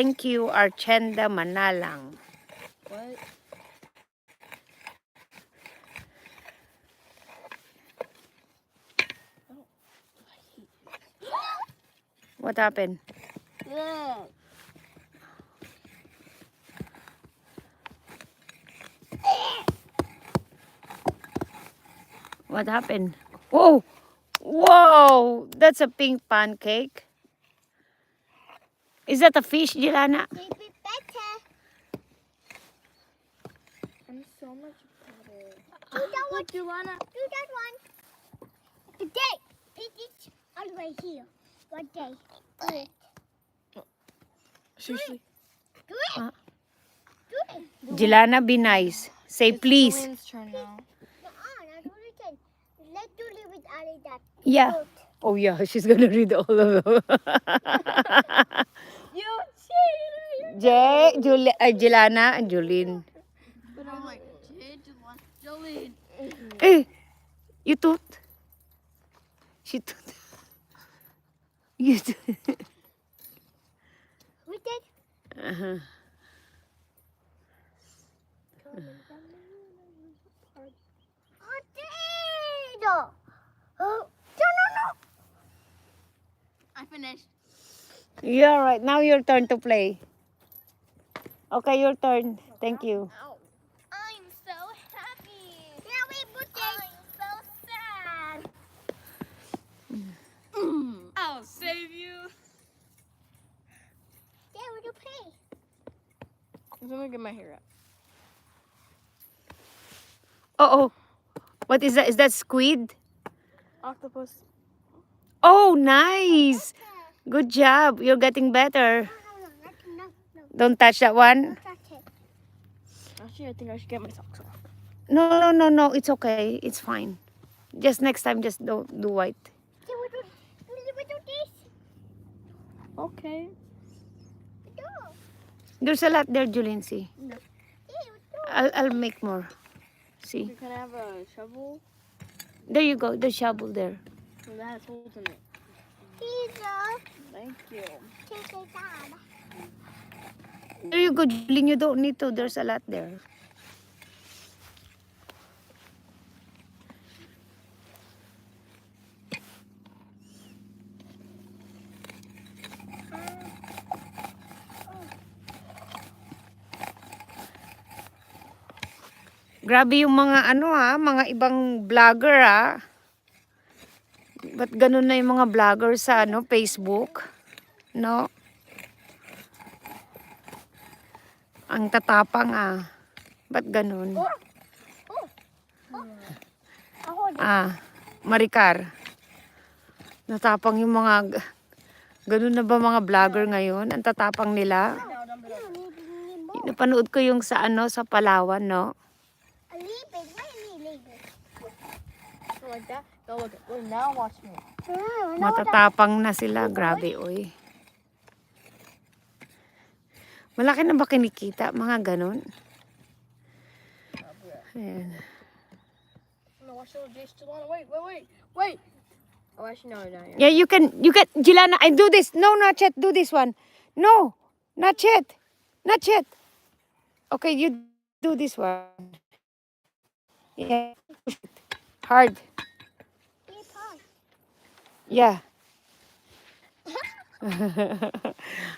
Thank you, Archenda Manalang. What? What happened? Yeah. What happened? Whoa! Whoa! That's a pink pancake. Is that a fish, Jelana? Baby better. I'm so much better. Do that one. Do you wanna? Do that one. Today. Put it all the way here. One day. Do it. Seriously? Do it. Huh? Do it. Jelana, be nice. Say please. Jolene's turn now. Now do it again. Let's do it with Ali that. Yeah. Oh yeah, she's gonna read all of them. You cheater. Jelana, and Jolene. But I'm like, Jolene. Eh, you toot. She toot. You toot. We did. Uh-huh. Potato. Oh, no. I finished. Yeah, right. Now your turn to play. Okay, your turn. Thank you. I'm so happy. Yeah, we put it. I'm so sad. I'll save you. Yeah, we do play. I'm gonna get my hair up. Oh. What is that? Is that squid? Octopus. Oh, nice. Good job. You're getting better. No. Don't touch that one. Touch it. Actually, I think I should get my socks off. No. It's okay. It's fine. Just next time, just don't do white. Yeah, we do this. Okay. We do. There's a lot there, Julien. See, Yeah, we do. I'll make more. See, You can have a shovel. there you go. The shovel there. And that has holes in it. Pizza. Thank you. Take it down. There you go, Julien. You don't need to. There's a lot there. Grabe yung mga mga ibang vlogger Ba't ganun na yung mga vlogger sa Facebook? No? Ang tatapang Ba't ganun? Maricar. Natapang yung mga ganun na ba mga vlogger ngayon? Ang tatapang nila. Napanood ko yung sa sa Palawan, no? Like that. Go look. Now watch me. Matatapang na sila. Grabe, oy. Malaki na ba kinikita? Mga ganun. Ayan. No, watch the Jason. Wait. Oh, actually, no. Yeah, you can, Jelana, I do this. No, not yet. Do this one. No, not yet. Okay, you do this one. Yeah. Hard. Yeah.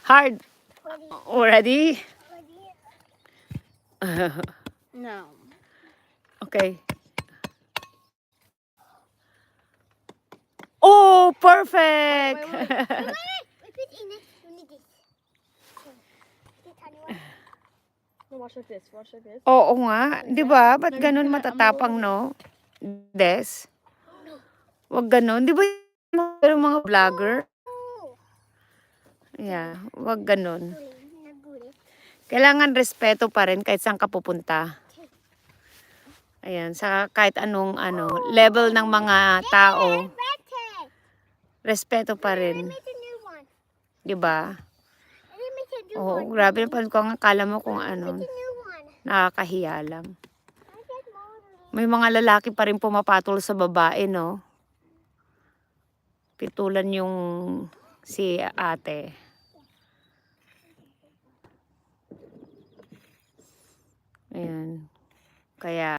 Hard. Already? No. Okay. Oh, perfect. No, watch like this. Oo nga, 'di ba? Ba't ganun matatapang, no? Des. Wag ganun, 'di ba? Mga vlogger. Yeah, wag ganun. Kailangan respeto pa rin kahit saan ka pupunta. Ayan, sa kahit anong level ng mga tao, respeto pa rin. 'Di ba? Oo, grabe na ko ang akala mo kung nakakahiya lang. May mga lalaki pa rin pumapatol sa babae, no? Pitulan yung si ate. Kaya